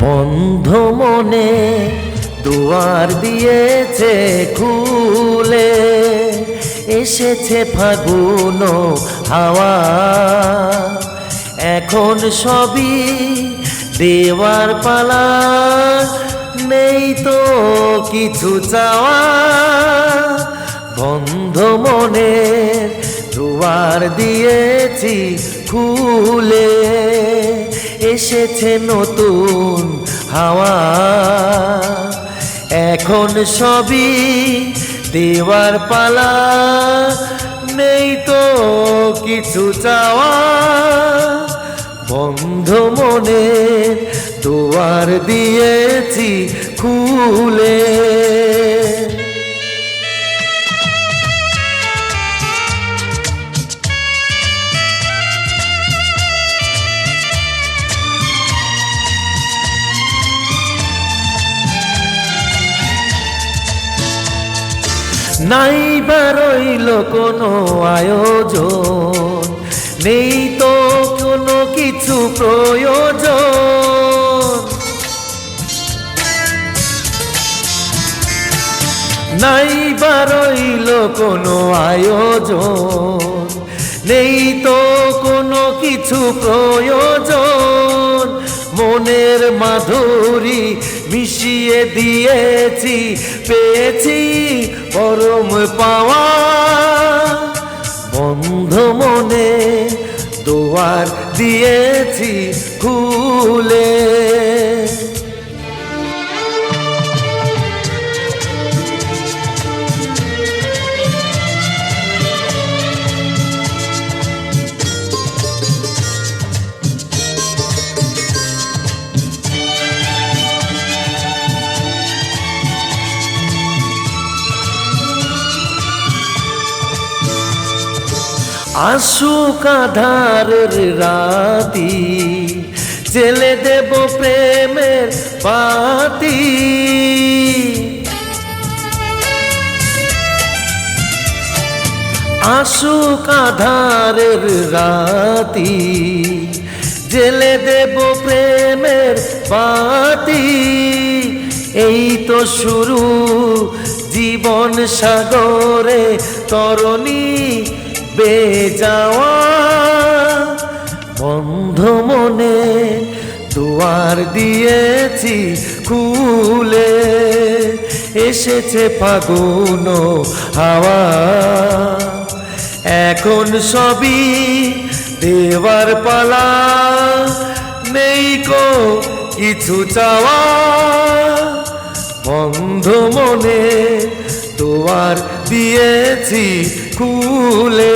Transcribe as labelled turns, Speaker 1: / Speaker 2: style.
Speaker 1: বন্ধ মনে দুয়ার দিয়েছে খুলে, এসেছে ফাগুন হাওয়া। এখন সবই দেওয়ার পালা, নেই তো কিছু চাওয়া। বন্ধ মনে দুয়ার দিয়েছি খুলে, এসেছে নতুন হাওয়া। এখন সবই দেওয়ার পালা, নেই তো কিছু চাওয়া। বন্ধ মনে দুয়ার দিয়েছি খুলে। নাই বা রইল কোনো আয়োজন, নেই তো কোনো কিছু প্রয়োজন। নাই বা রইল কোনো আয়োজন, নেই তো কোনো কিছু প্রয়োজন। মনের মাধুরী মিশিয়ে দিয়েছি, পেয়েছি পরম পাওয়া। বন্ধ মনে দুয়ার দিয়েছি খুলে। আসুক আঁধারের রাতি, জেলে দেব প্রেমের বাতি। আসুক আঁধারের রাতি, জেলে দেব প্রেমের বাতি। এই তো শুরু জীবন সাগরে তরণী বেজাওয়া। বন্ধ মনে দুয়ার দিয়েছি খুলে, এসেছে ফাগুন হাওয়া। এখন সবই দেওয়ার পালা, নেই কো কিছু চাওয়া। বন্ধ মনে দুয়ার দিয়েছি খুলে।